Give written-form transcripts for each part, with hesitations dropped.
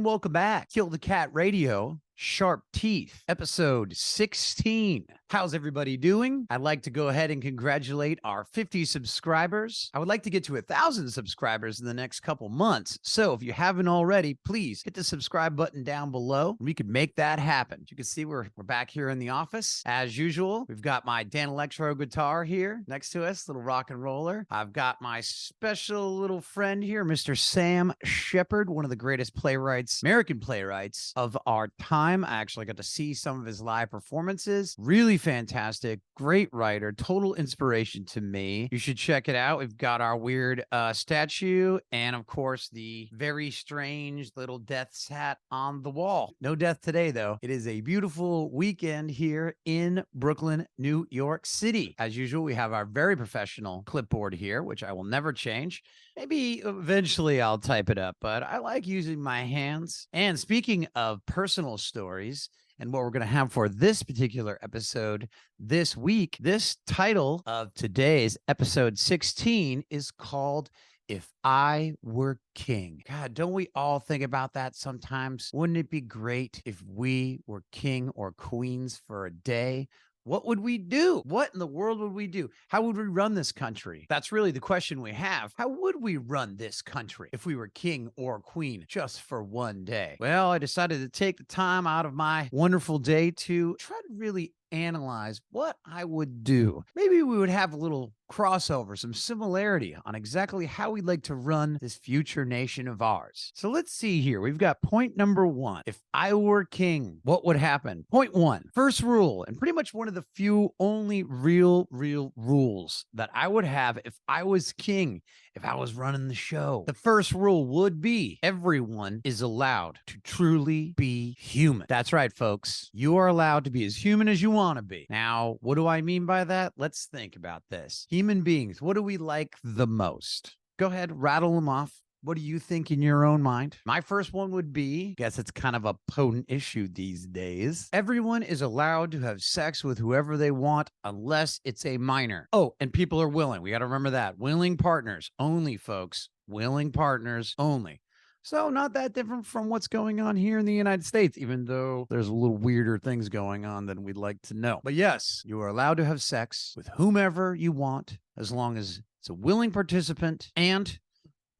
And welcome back. Kill the Cat Radio, Sharp Teeth, episode 16. How's everybody doing? I'd like to go ahead and congratulate our 50 subscribers. I would like to get to 1,000 subscribers in the next couple months. So if you haven't already, please hit the subscribe button down below. We could make that happen. You can see we're back here in the office. As usual, we've got my Dan Electro guitar here next to us, little rock and roller. I've got my special little friend here, Mr. Sam Shepard, one of the greatest playwrights, American playwrights of our time. I actually got to see some of his live performances. Really fantastic, great writer, total inspiration to me. You should check it out. We've got our weird statue and, of course, the very strange little death's hat on the wall. No death today, though. It is a beautiful weekend here in Brooklyn, New York City. As usual, we have our very professional clipboard here, which I will never change. Maybe eventually I'll type it up, but I like using my hands. And speaking of personal stories, and what we're going to have for this particular episode this week, this title of today's episode 16 is called If I Were King. God, don't we all think about that sometimes? Wouldn't it be great if we were king or queens for a day? What would we do? What in the world would we do? How would we run this country? That's really the question we have. How would we run this country if we were king or queen just for one day? Well, I decided to take the time out of my wonderful day to try to really analyze what I would do. Maybe we would have a little crossover, some similarity on exactly how we'd like to run this future nation of ours. So let's see here. We've got point number one. If I were king, what would happen? Point one, first rule, and pretty much one of the few only real rules that I would have if I was king, if I was running the show. The first rule would be everyone is allowed to truly be human. That's right, folks. You are allowed to be as human as you want to be. Now, what do I mean by that? Let's think about this. Human beings, what do we like the most? Go ahead, rattle them off. What do you think in your own mind? My first one would be, I guess it's kind of a potent issue these days. Everyone is allowed to have sex with whoever they want unless it's a minor. Oh, and people are willing. We got to remember that. Willing partners only, folks. Willing partners only. So not that different from what's going on here in the United States, even though there's a little weirder things going on than we'd like to know. But yes, you are allowed to have sex with whomever you want, as long as it's a willing participant and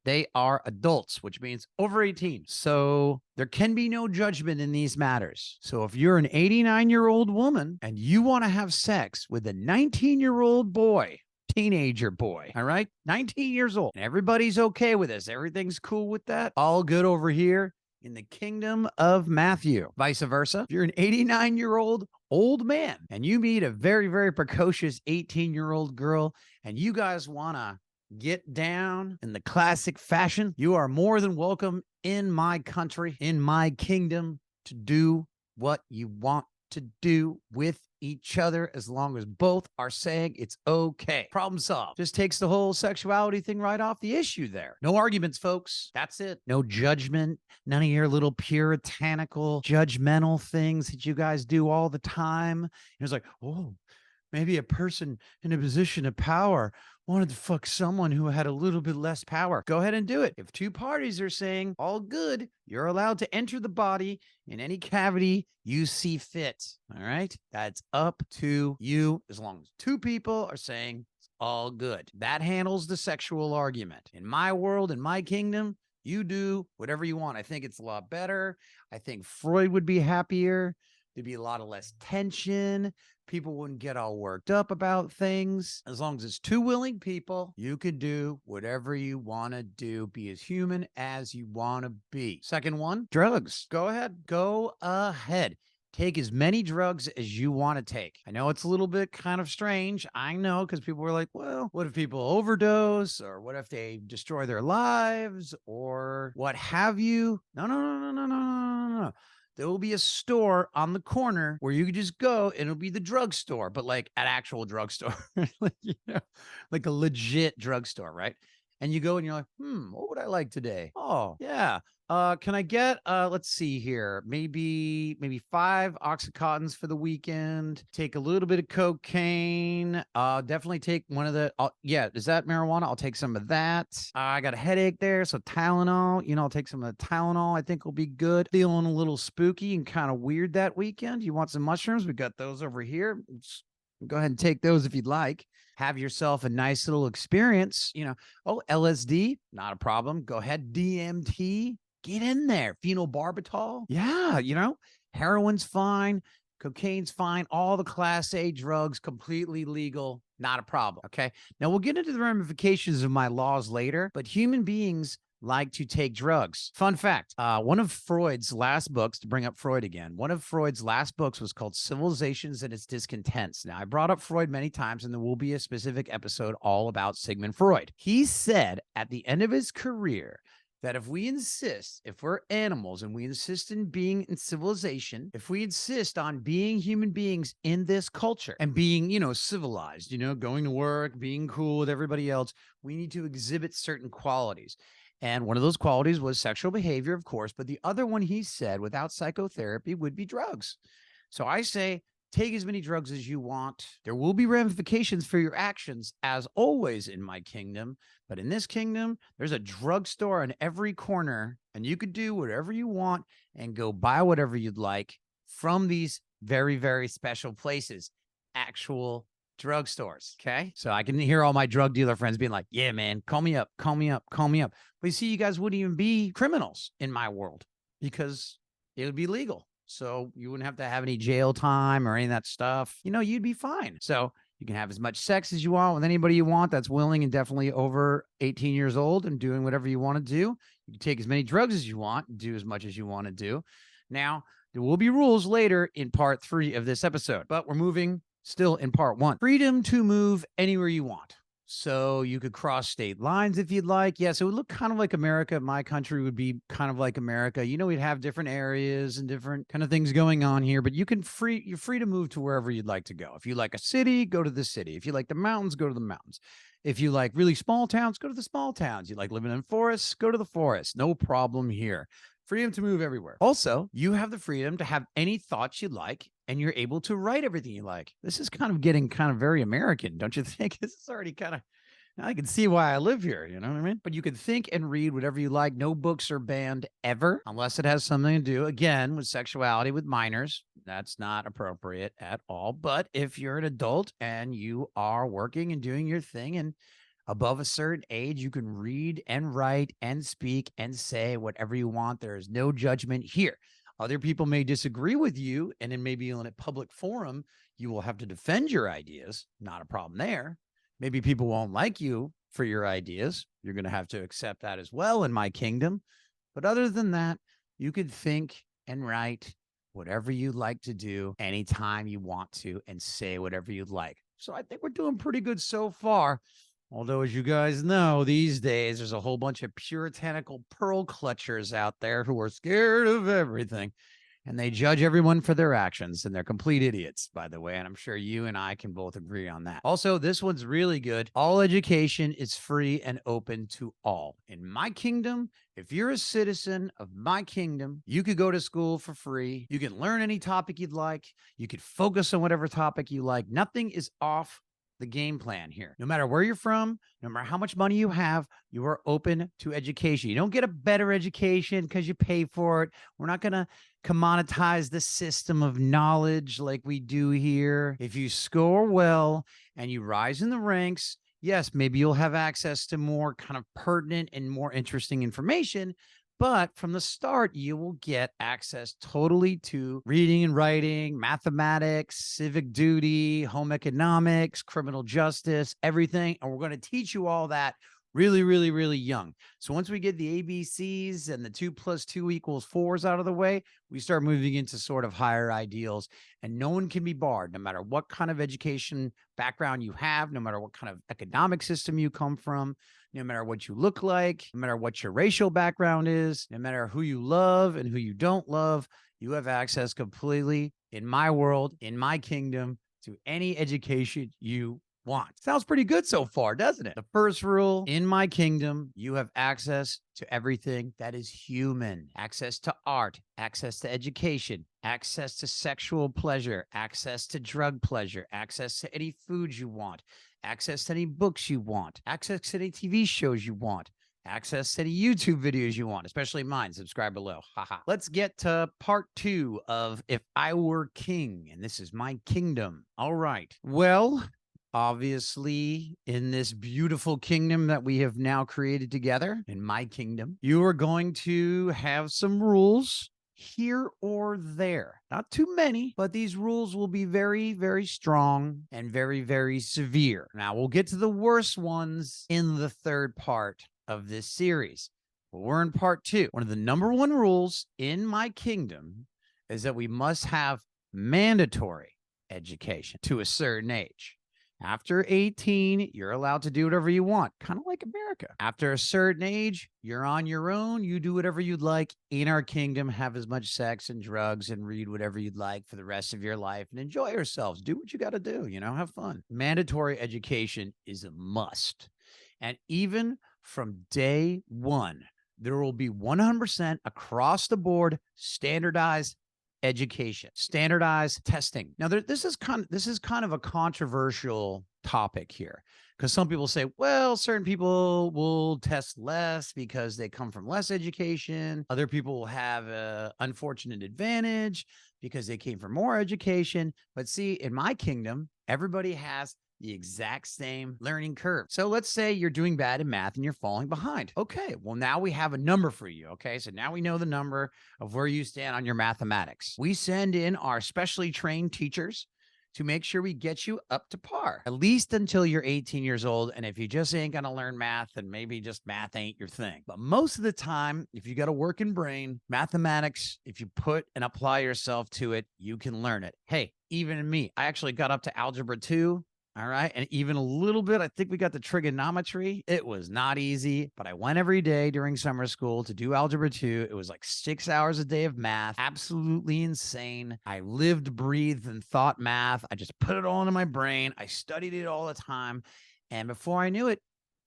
they are adults, which means over 18. So there can be no judgment in these matters. So if you're an 89-year-old woman and you want to have sex with a 19-year-old boy, teenager boy, all right, 19 years old, and everybody's okay with this, everything's cool with that, all good over here in the kingdom of Matthew. Vice versa, if you're an 89-year-old old man and you meet a very precocious 18-year-old girl and you guys want to get down in the classic fashion, you are more than welcome in my country, in my kingdom, to do what you want to do with each other, as long as both are saying it's okay. Problem solved. Just takes the whole sexuality thing right off the issue there. No arguments, folks. That's it. No judgment. None of your little puritanical, judgmental things that you guys do all the time. It's like, oh, maybe a person in a position of power wanted to fuck someone who had a little bit less power. Go ahead and do it. If two parties are saying all good, you're allowed to enter the body in any cavity you see fit. All right? That's up to you, as long as two people are saying it's all good. That handles the sexual argument. In my world, in my kingdom, you do whatever you want. I think it's a lot better. I think Freud would be happier. There'd be a lot of less tension. People wouldn't get all worked up about things. As long as it's two willing people, you could do whatever you want to do. Be as human as you want to be. Second one, drugs. Go ahead. Go ahead. Take as many drugs as you want to take. I know it's a little bit kind of strange. I know, because people were like, well, what if people overdose? Or what if they destroy their lives? Or what have you? No. There will be a store on the corner where you can just go and it'll be the drugstore, but like an actual drugstore, like, like a legit drugstore, right? And you go and you're like, what would I like today? Oh, yeah, Can I get let's see here, maybe 5 oxycontins for the weekend, take a little bit of cocaine, definitely take one of the yeah, is that marijuana? I'll take some of that. I got a headache there, so Tylenol, I'll take some of the Tylenol. I think will be good. Feeling a little spooky and kind of weird that weekend. You want some mushrooms? We got those over here. Go ahead and take those if you'd like. Have yourself a nice little experience, Oh, LSD, not a problem. Go ahead. DMT, get in there. Phenobarbital, yeah, heroin's fine. Cocaine's fine. All the class A drugs, completely legal, not a problem. Okay. Now we'll get into the ramifications of my laws later, but human beings like to take drugs. Fun fact, one of Freud's last books, to bring up Freud again, one of Freud's last books was called Civilizations and Its Discontents. Now, I brought up Freud many times, and there will be a specific episode all about Sigmund Freud. He said at the end of his career that if we're animals and we insist in being in civilization, if we insist on being human beings in this culture and being, civilized, going to work, being cool with everybody else, we need to exhibit certain qualities. And one of those qualities was sexual behavior, of course, but the other one he said without psychotherapy would be drugs. So I say, take as many drugs as you want. There will be ramifications for your actions, as always in my kingdom. But in this kingdom, there's a drugstore on every corner, and you could do whatever you want and go buy whatever you'd like from these very, very special places, actual drugstores. Okay. So I can hear all my drug dealer friends being like, yeah, man, call me up, call me up, call me up. But you see, you guys wouldn't even be criminals in my world because it would be legal. So you wouldn't have to have any jail time or any of that stuff. You'd be fine. So you can have as much sex as you want with anybody you want that's willing and definitely over 18 years old and doing whatever you want to do. You can take as many drugs as you want and do as much as you want to do. Now, there will be rules later in part 3 of this episode, but we're moving still in part 1. Freedom to move anywhere you want. So you could cross state lines if you'd like. Yes, it would look kind of like America. My country would be kind of like America. We'd have different areas and different kind of things going on here, but you're free to move to wherever you'd like to go. If you like a city, go to the city. If you like the mountains, go to the mountains. If you like really small towns, go to the small towns. You like living in forests, go to the forest. No problem here. Freedom to move everywhere. Also, you have the freedom to have any thoughts you like, and you're able to write everything you like. This is kind of getting kind of very American, don't you think? This is already kind of, I can see why I live here, you know what I mean? But you can think and read whatever you like. No books are banned ever, unless it has something to do, again, with sexuality with minors. That's not appropriate at all. But if you're an adult and you are working and doing your thing and above a certain age, you can read and write and speak and say whatever you want. There is no judgment here. Other people may disagree with you, and then maybe in a public forum, you will have to defend your ideas. Not a problem there. Maybe people won't like you for your ideas. You're going to have to accept that as well in my kingdom. But other than that, you could think and write whatever you like to do anytime you want to and say whatever you'd like. So I think we're doing pretty good so far. Although, as you guys know, these days, there's a whole bunch of puritanical pearl clutchers out there who are scared of everything. And they judge everyone for their actions. And they're complete idiots, by the way. And I'm sure you and I can both agree on that. Also, this one's really good. All education is free and open to all. In my kingdom, if you're a citizen of my kingdom, you could go to school for free. You can learn any topic you'd like. You could focus on whatever topic you like. Nothing is off the game plan here. No matter where you're from, no matter how much money you have, you are open to education. You don't get a better education because you pay for it. We're not going to commoditize the system of knowledge like we do here. If you score well and you rise in the ranks, yes, maybe you'll have access to more kind of pertinent and more interesting information. But from the start, you will get access totally to reading and writing, mathematics, civic duty, home economics, criminal justice, everything. And we're going to teach you all that really, really, really young. So once we get the ABCs and the 2 + 2 = 4s out of the way, we start moving into sort of higher ideals, and no one can be barred, no matter what kind of education background you have, no matter what kind of economic system you come from, no matter what you look like, no matter what your racial background is, no matter who you love and who you don't love, you have access completely in my world, in my kingdom, to any education you want. Sounds pretty good so far, doesn't it? The first rule: in my kingdom, you have access to everything that is human. Access to art, access to education, access to sexual pleasure, access to drug pleasure, access to any foods you want, access to any books you want, access to any TV shows you want, access to any YouTube videos you want, especially mine. Subscribe below. Haha. Let's get to part 2 of If I Were King, and this is my kingdom. All right. Well, obviously, in this beautiful kingdom that we have now created together, in my kingdom, you are going to have some rules here or there. Not too many, but these rules will be very, very strong and very, very severe. Now, we'll get to the worst ones in the third part of this series. But we're in part 2. One of the number one rules in my kingdom is that we must have mandatory education to a certain age. After 18, you're allowed to do whatever you want, kind of like America. After a certain age, you're on your own. You do whatever you'd like in our kingdom, have as much sex and drugs and read whatever you'd like for the rest of your life and enjoy yourselves. Do what you got to do, have fun. Mandatory education is a must. And even from day one, there will be 100% across the board standardized education, standardized testing. Now, this is kind of a controversial topic here, because some people say, well, certain people will test less because they come from less education. Other people will have an unfortunate advantage because they came from more education. But see, in my kingdom, everybody has the exact same learning curve. So let's say you're doing bad in math and you're falling behind. Okay, well, now we have a number for you. Okay, so now we know the number of where you stand on your mathematics. We send in our specially trained teachers to make sure we get you up to par, at least until you're 18 years old. And if you just ain't gonna learn math, then maybe just math ain't your thing. But most of the time, if you got a working brain, mathematics, if you put and apply yourself to it, you can learn it. Hey, even me, I actually got up to algebra 2. All right. And even a little bit, I think we got the trigonometry. It was not easy, but I went every day during summer school to do algebra 2. It was like 6 hours a day of math. Absolutely insane. I lived, breathed, and thought math. I just put it all into my brain. I studied it all the time. And before I knew it,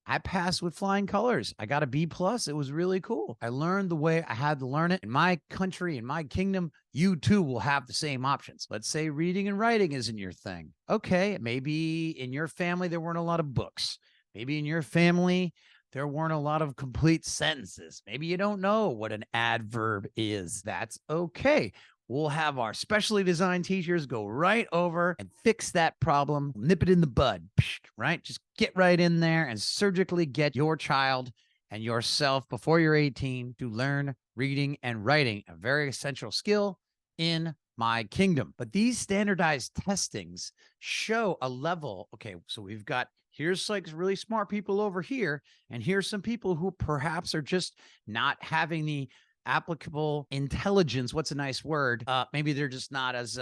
I passed with flying colors. I got a B+. It was really cool. I learned the way I had to learn it. In my country, in my kingdom, you too will have the same options. Let's say reading and writing isn't your thing. Okay, maybe in your family, there weren't a lot of books. Maybe in your family, there weren't a lot of complete sentences. Maybe you don't know what an adverb is. That's okay. We'll have our specially designed teachers go right over and fix that problem, nip it in the bud, right? Just get right in there and surgically get your child and yourself before you're 18 to learn reading and writing, a very essential skill in my kingdom. But these standardized testings show a level. Okay, so we've got, here's like really smart people over here, and here's some people who perhaps are just not having the applicable intelligence. What's a nice word? Maybe they're just not as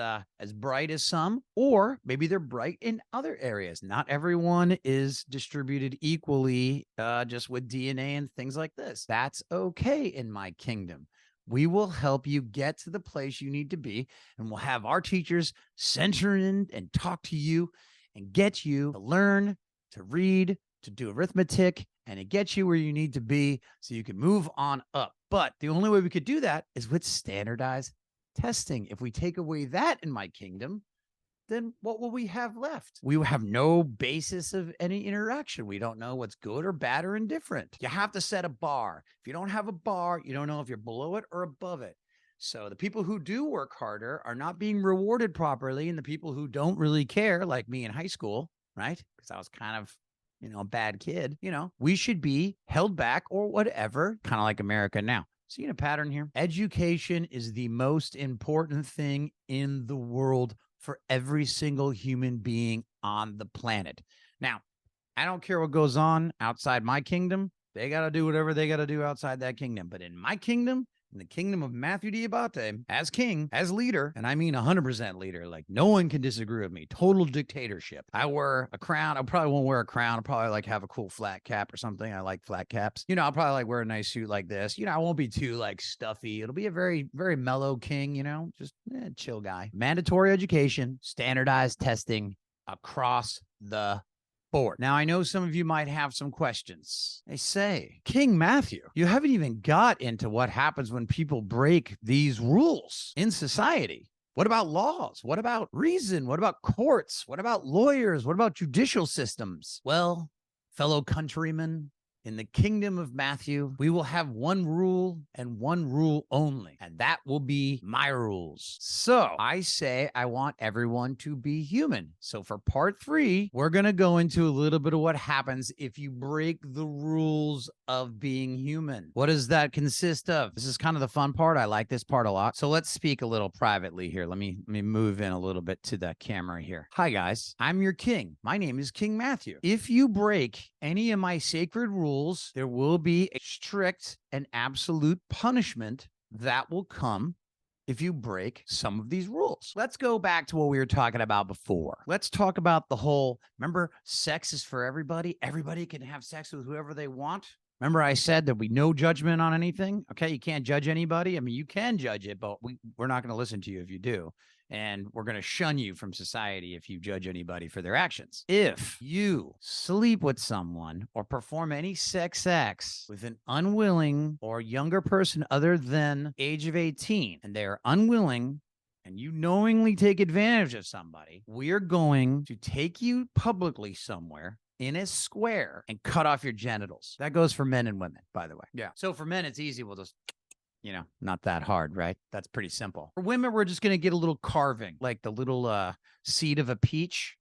bright as some, or maybe they're bright in other areas. Not everyone is distributed equally, just with DNA and things like this. That's okay in my kingdom. We will help you get to the place you need to be, and we'll have our teachers center in and talk to you and get you to learn, to read, to do arithmetic, and to get you where you need to be so you can move on up. But the only way we could do that is with standardized testing. If we take away that in my kingdom, then what will we have left? We will have no basis of any interaction. We don't know what's good or bad or indifferent. You have to set a bar. If you don't have a bar, you don't know if you're below it or above it. So the people who do work harder are not being rewarded properly. And the people who don't really care, like me in high school, right? Because I was kind of, a bad kid, we should be held back or whatever, kind of like America now. Seeing a pattern here? Education is the most important thing in the world for every single human being on the planet. Now, I don't care what goes on outside my kingdom. They got to do whatever they got to do outside that kingdom. But in my kingdom, in the kingdom of Matthew Diabate, as king, as leader, and I mean 100% leader, like no one can disagree with me. Total dictatorship. I wear a crown. I probably won't wear a crown. I'll probably like have a cool flat cap or something. I like flat caps. I'll probably like wear a nice suit like this. I won't be too like stuffy. It'll be a very, very mellow king, just chill guy. Mandatory education, standardized testing across the board. Now, I know some of you might have some questions. They say, King Matthew, you haven't even got into what happens when people break these rules in society. What about laws? What about reason? What about courts? What about lawyers? What about judicial systems? Well, fellow countrymen, in the kingdom of Matthew, we will have one rule and one rule only, and that will be my rules. So I say I want everyone to be human. So for part 3, we're going to go into a little bit of what happens if you break the rules of being human. What does that consist of? This is kind of the fun part. I like this part a lot. So let's speak a little privately here. Let me move in a little bit to the camera here. Hi, guys. I'm your king. My name is King Matthew. If you break any of my sacred rules, there will be a strict and absolute punishment that will come if you break some of these rules. Let's go back to what we were talking about before. Let's talk about the whole, remember, sex is for everybody. Everybody can have sex with whoever they want. Remember I said there'd be no judgment on anything? Okay, you can't judge anybody. I mean, you can judge it, but we're not going to listen to you if you do. And we're going to shun you from society if you judge anybody for their actions. If you sleep with someone or perform any sex acts with an unwilling or younger person other than age of 18, and they are unwilling, and you knowingly take advantage of somebody, we are going to take you publicly somewhere in a square and cut off your genitals. That goes for men and women, by the way. Yeah. So for men, it's easy. We'll just, not that hard, right? That's pretty simple. For women, we're just going to get a little carving, like the little seed of a peach.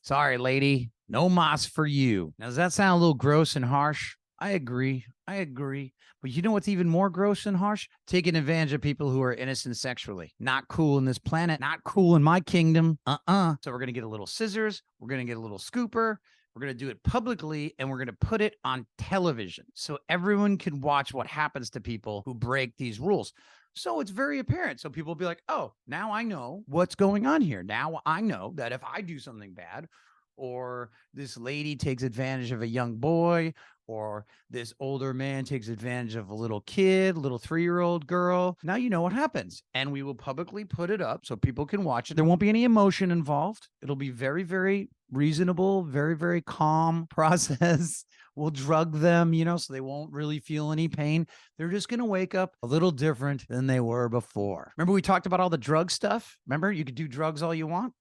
Sorry, lady. No moss for you. Now, does that sound a little gross and harsh? I agree. But you know what's even more gross and harsh? Taking advantage of people who are innocent sexually. Not cool in this planet. Not cool in my kingdom. So we're going to get a little scissors. We're going to get a little scooper. We're going to do it publicly, and we're going to put it on television so everyone can watch what happens to people who break these rules. So it's very apparent. So people will be like, oh, now I know what's going on here. Now I know that if I do something bad, or this lady takes advantage of a young boy, or this older man takes advantage of a little kid, little 3-year-old girl. Now you know what happens. And we will publicly put it up so people can watch it. There won't be any emotion involved. It'll be very, very reasonable, very, very calm process. We'll drug them, so they won't really feel any pain. They're just going to wake up a little different than they were before. Remember we talked about all the drug stuff? Remember you could do drugs all you want?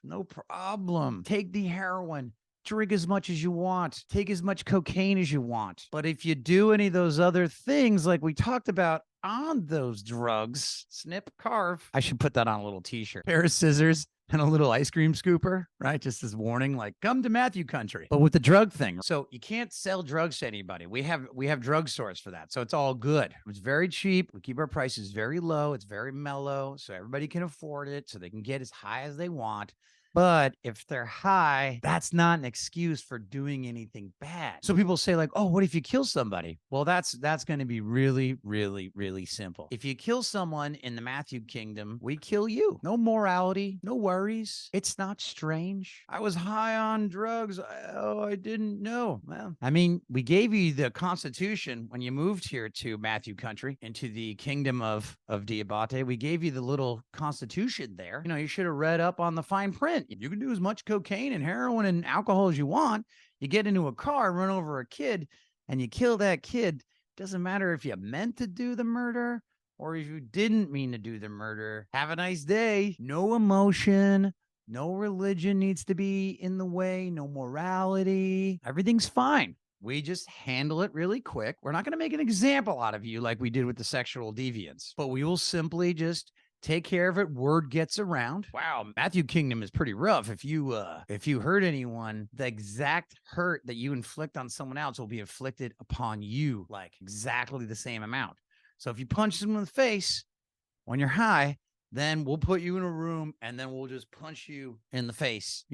No problem. Take the heroin. Drink as much as you want. Take as much cocaine as you want. But if you do any of those other things like we talked about on those drugs, snip, carve. I should put that on a little t-shirt. Pair of scissors and a little ice cream scooper, right? Just as warning, like, come to Matthew country. But with the drug thing, so you can't sell drugs to anybody. We have drugstores for that. So it's all good. It's very cheap. We keep our prices very low. It's very mellow. So everybody can afford it. So they can get as high as they want. But if they're high, that's not an excuse for doing anything bad. So people say like, oh, what if you kill somebody? Well, that's going to be really, really, really simple. If you kill someone in the Matthew kingdom, we kill you. No morality, no worries. It's not strange. I was high on drugs. I didn't know. Well, I mean, we gave you the Constitution when you moved here to Matthew country, into the kingdom of Diabate. We gave you the little Constitution there. You should have read up on the fine print. You can do as much cocaine and heroin and alcohol as you want. You get into a car, run over a kid, and you kill that kid. Doesn't matter if you meant to do the murder or if you didn't mean to do the murder. Have a nice day. No emotion. No religion needs to be in the way. No morality. Everything's fine. We just handle it really quick. We're not going to make an example out of you like we did with the sexual deviants, but we will simply just take care of it. Word gets around. Wow, Matthew Kingdom is pretty rough. If you hurt anyone, the exact hurt that you inflict on someone else will be inflicted upon you, like exactly the same amount. So if you punch someone in the face when you're high, then we'll put you in a room and then we'll just punch you in the face,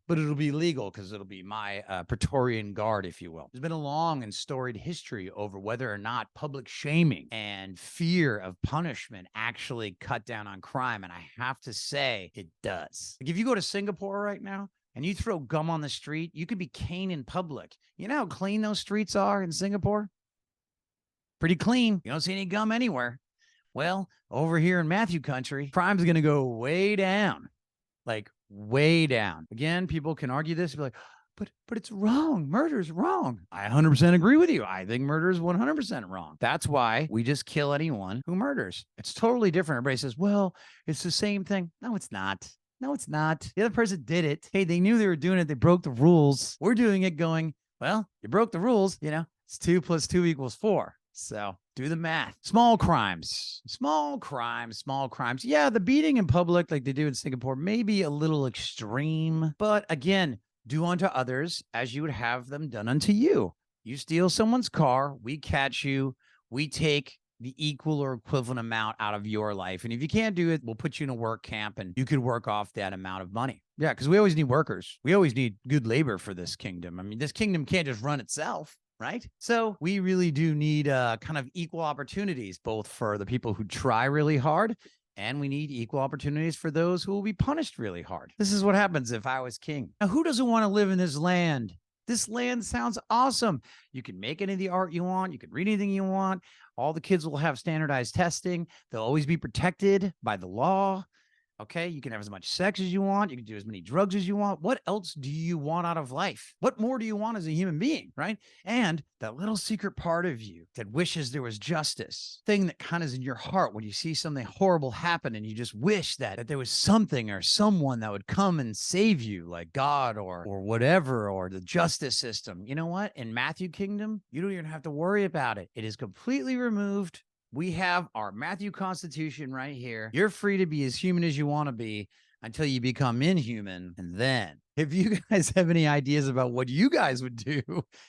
but it'll be legal because it'll be my Praetorian Guard, if you will. There's been a long and storied history over whether or not public shaming and fear of punishment actually cut down on crime. And I have to say it does. Like if you go to Singapore right now and you throw gum on the street, you could be caned in public. You know how clean those streets are in Singapore? Pretty clean. You don't see any gum anywhere. Well, over here in Matthew country, crime's going to go way down, like way down. Again, people can argue this, be like, But it's wrong. Murder's wrong. I 100% agree with you. I think murder is 100% wrong. That's why we just kill anyone who murders. It's totally different. Everybody says, well, it's the same thing. No, it's not. No, it's not. The other person did it. Hey, they knew they were doing it. They broke the rules. We're doing it going, well, you broke the rules. You know, it's 2 + 2 = 4. So do the math. Small crimes. Yeah, the beating in public like they do in Singapore may be a little extreme. But again, do unto others as you would have them done unto you. You steal someone's car, we catch you, we take the equal or equivalent amount out of your life. And if you can't do it, we'll put you in a work camp and you could work off that amount of money. Yeah, because we always need workers. We always need good labor for this kingdom. I mean, this kingdom can't just run itself, right? So we really do need kind of equal opportunities, both for the people who try really hard, and we need equal opportunities for those who will be punished really hard. This is what happens if I was king. Now, who doesn't want to live in this land? This land sounds awesome. You can make any of the art you want. You can read anything you want. All the kids will have standardized testing. They'll always be protected by the law. Okay, you can have as much sex as you want. You can do as many drugs as you want. What else do you want out of life? What more do you want as a human being, right? And that little secret part of you that wishes there was justice, thing that kind of is in your heart when you see something horrible happen and you just wish that there was something or someone that would come and save you, like God or whatever, or the justice system. You know what? In Matthew Kingdom, you don't even have to worry about it. It is completely removed. We have our Matthew Constitution right here. You're free to be as human as you want to be until you become inhuman. And then, if you guys have any ideas about what you guys would do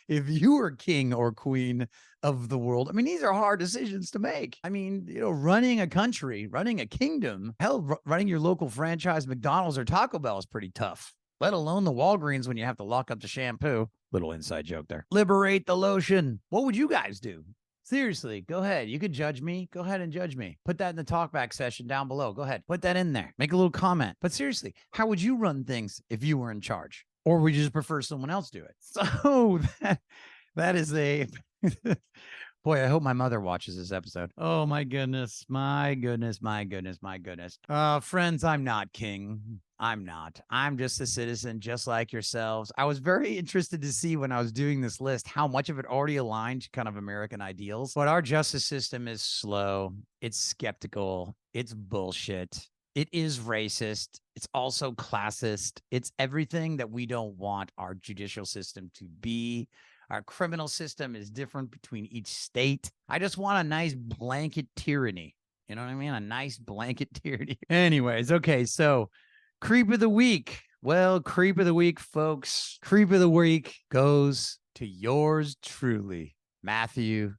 if you were king or queen of the world, I mean, these are hard decisions to make. I mean, you know, running a country, running a kingdom, hell, running your local franchise McDonald's or Taco Bell is pretty tough, let alone the Walgreens when you have to lock up the shampoo. Little inside joke there. Liberate the lotion. What would you guys do? Seriously, go ahead. You could judge me. Go ahead and judge me. Put that in the talkback session down below. Go ahead. Put that in there. Make a little comment. But seriously, how would you run things if you were in charge? Or would you just prefer someone else do it? So that is a... Boy, I hope my mother watches this episode. Oh, my goodness. My goodness. Friends, I'm not king. I'm not. I'm just a citizen just like yourselves. I was very interested to see when I was doing this list how much of it already aligned to kind of American ideals. But our justice system is slow. It's skeptical. It's bullshit. It is racist. It's also classist. It's everything that we don't want our judicial system to be. Our criminal system is different between each state. I just want a nice blanket tyranny. You know what I mean? A nice blanket tyranny. Anyways, okay, so Creep of the Week. Well, Creep of the Week, folks. Creep of the Week goes to yours truly, Matthew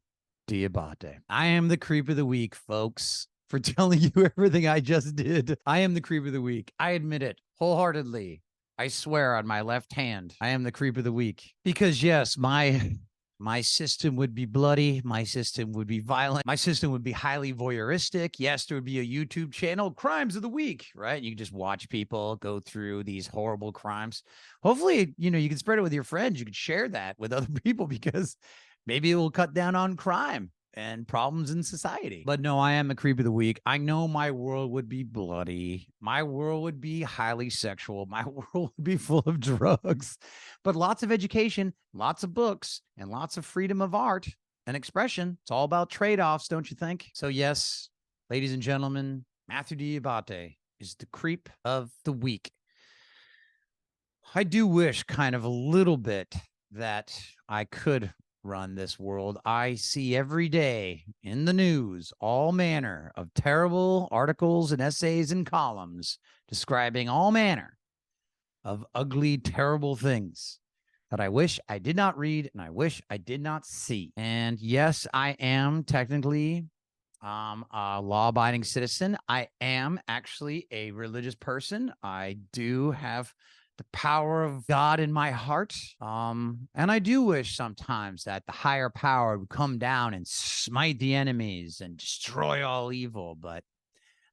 Diabate. I am the Creep of the Week, folks, for telling you everything I just did. I am the Creep of the Week. I admit it wholeheartedly. I swear on my left hand, I am the Creep of the Week. Because yes, my system would be bloody. My system would be violent. My system would be highly voyeuristic. Yes, there would be a YouTube channel, Crimes of the Week, right? You can just watch people go through these horrible crimes. Hopefully, you know, you can spread it with your friends. You can share that with other people because maybe it will cut down on crime and problems in society. But no, I am a Creep of the Week. I know my world would be bloody. My world would be highly sexual. My world would be full of drugs, but lots of education, lots of books, and lots of freedom of art and expression. It's all about trade-offs, don't you think? So yes, ladies and gentlemen, Matthew Diabate is the Creep of the Week. I do wish kind of a little bit that I could run this world. I see every day in the news all manner of terrible articles and essays and columns describing all manner of ugly, terrible things that I wish I did not read and I wish I did not see. And yes, I am technically a law-abiding citizen. I am actually a religious person. I do have the power of God in my heart. And I do wish sometimes that the higher power would come down and smite the enemies and destroy all evil. But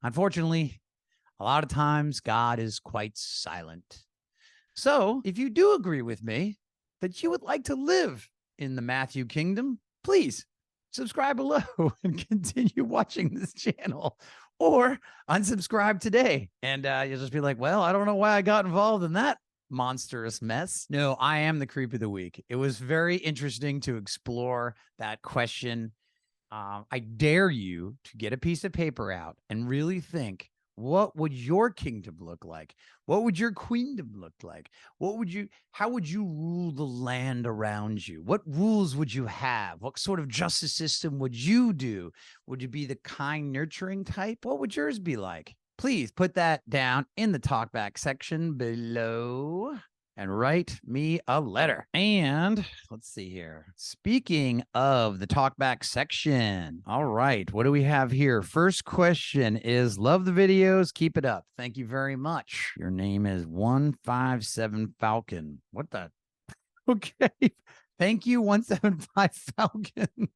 unfortunately, a lot of times God is quite silent. So if you do agree with me that you would like to live in the Matthew Kingdom, please subscribe below and continue watching this channel. Or unsubscribe today. And you'll just be like, well, I don't know why I got involved in that monstrous mess. No, I am the creep of the week. It was very interesting to explore that question. I dare you to get a piece of paper out and really think, what would your kingdom look like? What would your queendom look like? How would you rule the land around you? What rules would you have? What sort of justice system would you do? Would you be the kind, nurturing type? What would yours be like? Please put that down in the talkback section below and write me a letter. And let's see here. Speaking of the talkback section, all right, what do we have here? First question is, love the videos, keep it up. Thank you very much. Your name is 157 Falcon. What the? Okay. Thank you, 175 Falcon.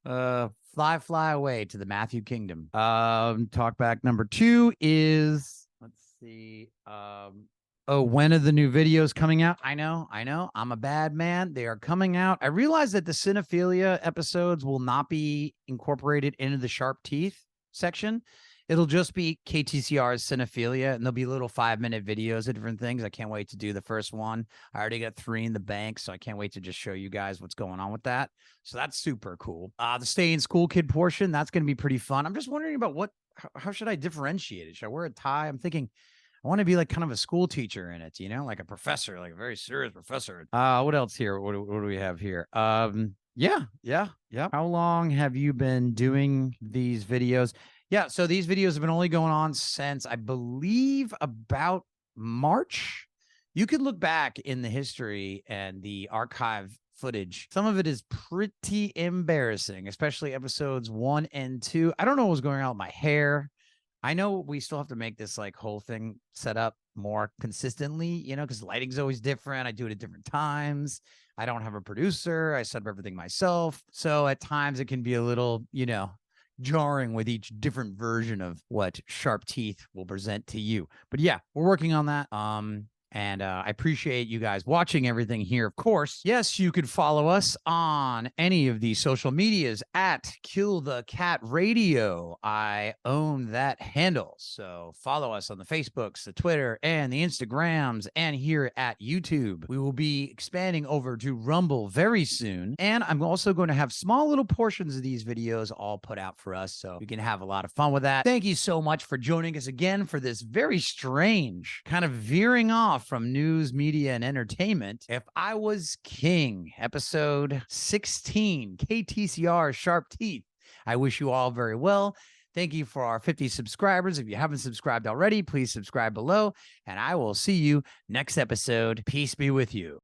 Fly away to the Matthew Kingdom. Talkback number 2 is, let's see, oh, when are the new videos coming out? I know. I'm a bad man. They are coming out. I realize that the cinephilia episodes will not be incorporated into the sharp teeth section. It'll just be KTCR's cinephilia, and there'll be little 5-minute videos of different things. I can't wait to do the first one. I already got 3 in the bank, so I can't wait to just show you guys what's going on with that. So that's super cool. The stay in school kid portion, that's going to be pretty fun. I'm just wondering about how should I differentiate it? Should I wear a tie? I'm thinking I want to be like kind of a school teacher in it, like a professor, like a very serious professor. What else here? What do we have here? Yeah. How long have you been doing these videos? Yeah, so these videos have been only going on since, I believe, about March. You could look back in the history and the archive footage. Some of it is pretty embarrassing, especially episodes 1 and 2. I don't know what was going on with my hair. I know we still have to make this like whole thing set up more consistently, because lighting's always different. I do it at different times. I don't have a producer. I set up everything myself. So at times it can be a little, jarring with each different version of what Sharp Teeth will present to you. But yeah, we're working on that. And I appreciate you guys watching everything here. Of course, yes, you could follow us on any of the social medias at Kill the Cat Radio. I own that handle. So follow us on the Facebooks, the Twitter, and the Instagrams, and here at YouTube. We will be expanding over to Rumble very soon. And I'm also going to have small little portions of these videos all put out for us, so we can have a lot of fun with that. Thank you so much for joining us again for this very strange kind of veering off from news, media, and entertainment. If I Was King, episode 16, KTCR Sharp Teeth. I wish you all very well. Thank you for our 50 subscribers. If you haven't subscribed already, please subscribe below, and I will see you next episode. Peace be with you.